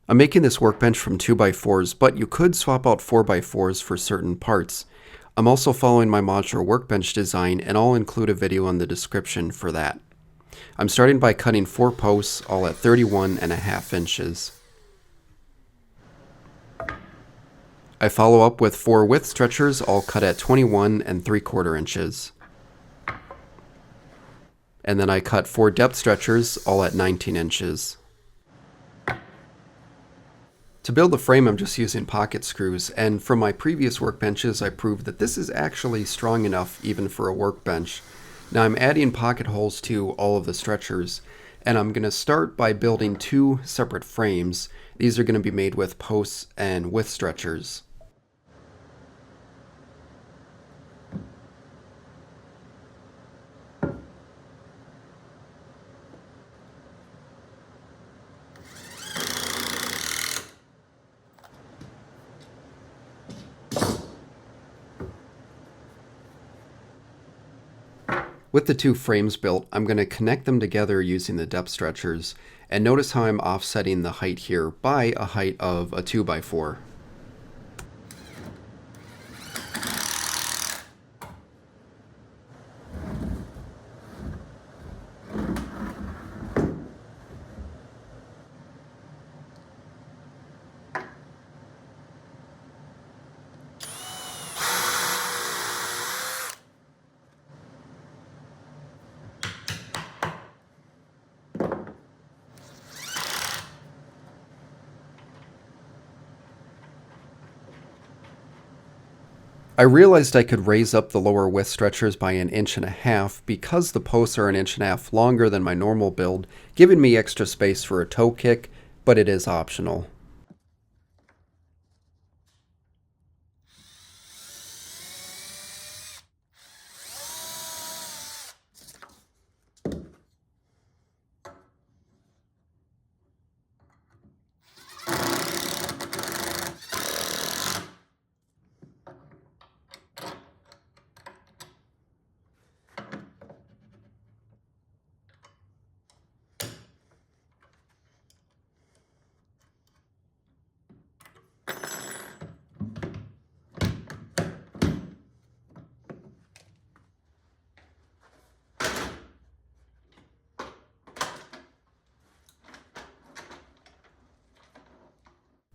I'm making this workbench from 2x4s, but you could swap out 4x4s for certain parts. I'm also following my modular workbench design, and I'll include a video in the description for that. I'm starting by cutting 4 posts, all at 31.5 inches. I follow up with 4 width stretchers, all cut at 21 3/4 inches. And then I cut 4 depth stretchers, all at 19 inches. To build the frame, I'm just using pocket screws, and from my previous workbenches, I proved that this is actually strong enough even for a workbench. Now I'm adding pocket holes to all of the stretchers, and I'm going to start by building 2 separate frames. These are going to be made with posts and width stretchers. With the 2 frames built, I'm going to connect them together using the depth stretchers, and notice how I'm offsetting the height here by a height of a 2x4. I realized I could raise up the lower width stretchers by 1.5 inches because the posts are 1.5 inches longer than my normal build, giving me extra space for a toe kick, but it is optional.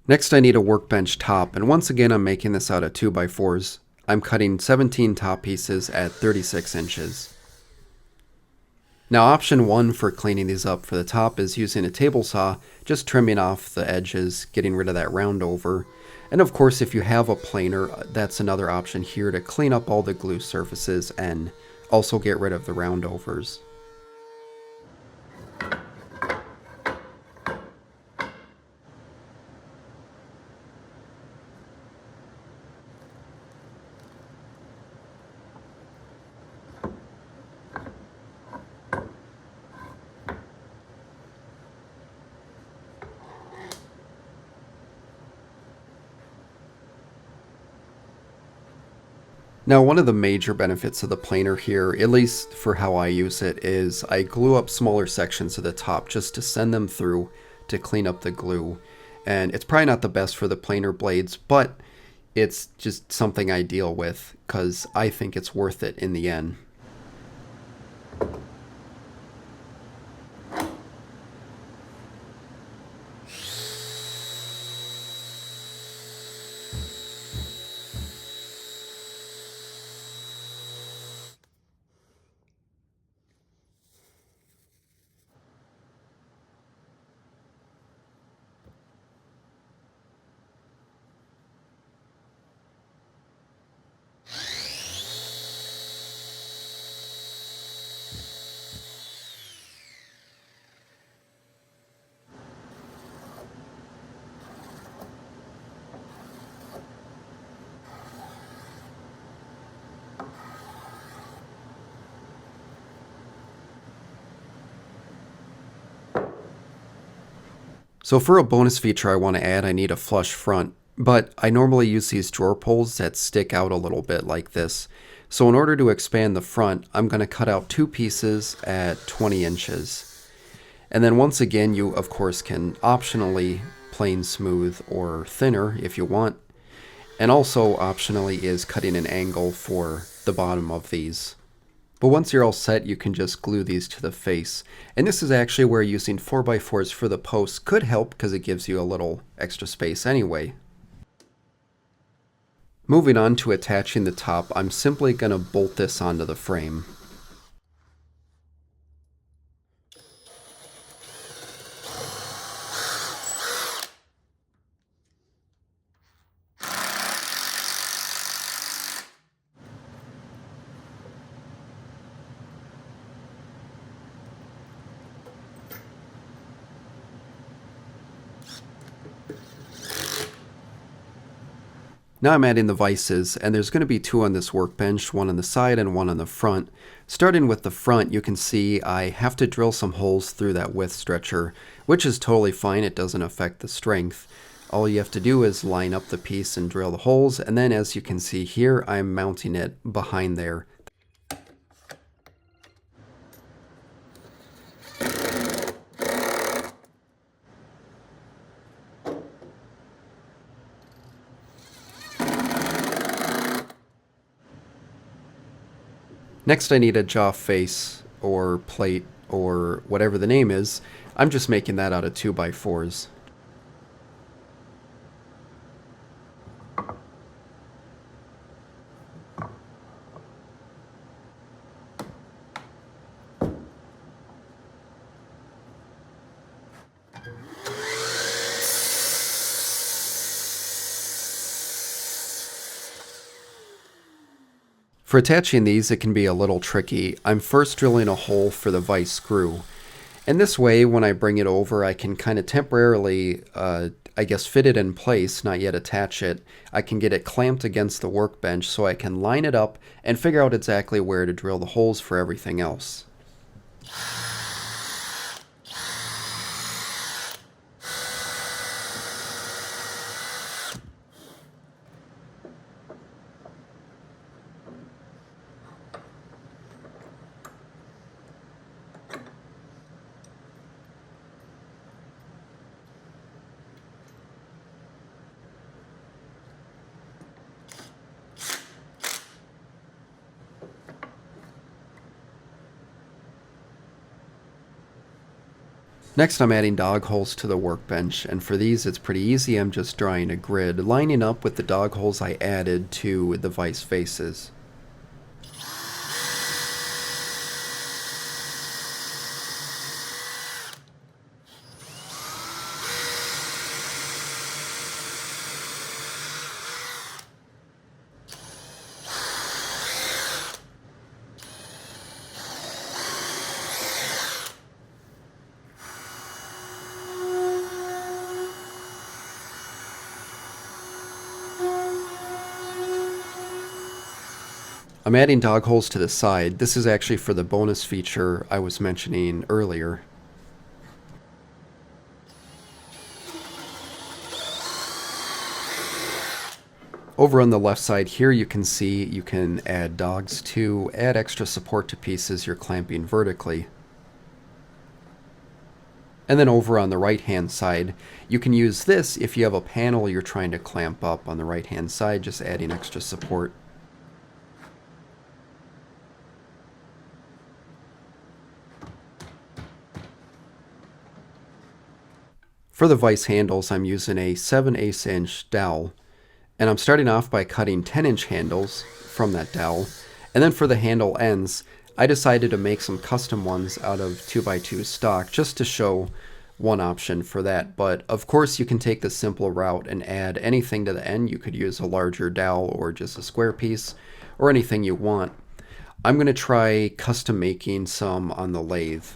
Next I need a workbench top, and once again I'm making this out of 2x4s. I'm cutting 17 top pieces at 36 inches. Now option 1 for cleaning these up for the top is using a table saw, just trimming off the edges, getting rid of that round over. And of course if you have a planer, that's another option here to clean up all the glue surfaces and also get rid of the round overs. Now, one of the major benefits of the planer here, at least for how I use it, is I glue up smaller sections of the top just to send them through to clean up the glue. And it's probably not the best for the planer blades, but it's just something I deal with because I think it's worth it in the end. So for a bonus feature I want to add, I need a flush front, but I normally use these drawer pulls that stick out a little bit like this. So in order to expand the front, I'm going to cut out 2 pieces at 20 inches. And then once again, you of course can optionally plain smooth or thinner if you want. And also optionally is cutting an angle for the bottom of these. But once you're all set, you can just glue these to the face. And this is actually where using 4x4s for the posts could help because it gives you a little extra space anyway. Moving on to attaching the top, I'm simply going to bolt this onto the frame. Now I'm adding the vices, and there's going to be two on this workbench, one on the side and one on the front. Starting with the front, you can see I have to drill some holes through that width stretcher, which is totally fine. It doesn't affect the strength. All you have to do is line up the piece and drill the holes, and then as you can see here, I'm mounting it behind there. Next I need a jaw face or plate or whatever the name is. I'm just making that out of 2x4s. For attaching these, it can be a little tricky. I'm first drilling a hole for the vise screw. And this way, when I bring it over, I can kind of temporarily, fit it in place, not yet attach it. I can get it clamped against the workbench so I can line it up and figure out exactly where to drill the holes for everything else. Next I'm adding dog holes to the workbench, and for these it's pretty easy. I'm just drawing a grid, lining up with the dog holes I added to the vise faces. I'm adding dog holes to the side. This is actually for the bonus feature I was mentioning earlier. Over on the left side here, you can see you can add dogs to add extra support to pieces you're clamping vertically. And then over on the right hand side, you can use this if you have a panel you're trying to clamp up on the right hand side, just adding extra support. For the vise handles, I'm using a 7/8 inch dowel, and I'm starting off by cutting 10-inch handles from that dowel. And then for the handle ends, I decided to make some custom ones out of 2x2 stock just to show one option for that. But of course you can take the simple route and add anything to the end. You could use a larger dowel or just a square piece or anything you want. I'm going to try custom making some on the lathe.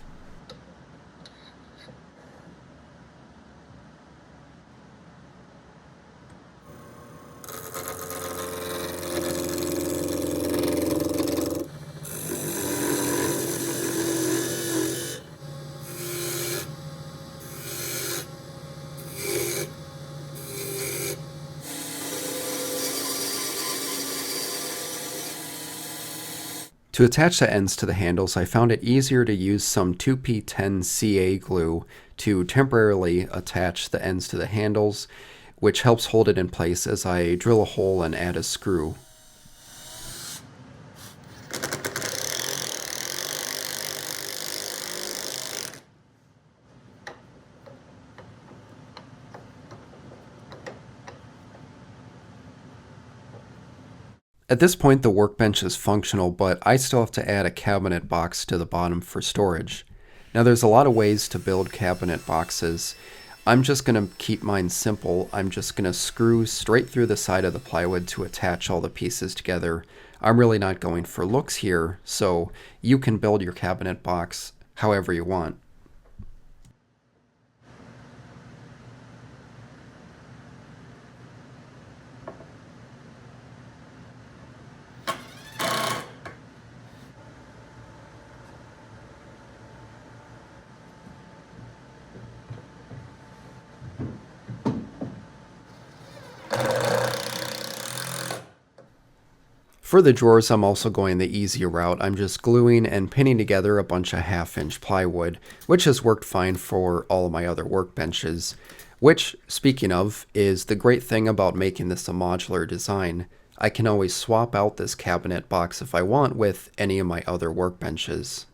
To attach the ends to the handles, I found it easier to use some 2P10 CA glue to temporarily attach the ends to the handles, which helps hold it in place as I drill a hole and add a screw. At this point, the workbench is functional, but I still have to add a cabinet box to the bottom for storage. Now there's a lot of ways to build cabinet boxes. I'm just going to keep mine simple. I'm just going to screw straight through the side of the plywood to attach all the pieces together. I'm really not going for looks here, so you can build your cabinet box however you want. For the drawers, I'm also going the easier route. I'm just gluing and pinning together a bunch of 1/2-inch plywood, which has worked fine for all of my other workbenches. Which, speaking of, is the great thing about making this a modular design. I can always swap out this cabinet box if I want with any of my other workbenches.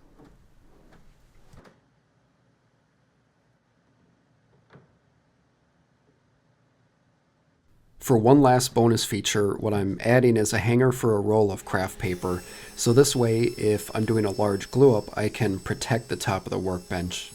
For one last bonus feature, what I'm adding is a hanger for a roll of craft paper, so this way if I'm doing a large glue up, I can protect the top of the workbench.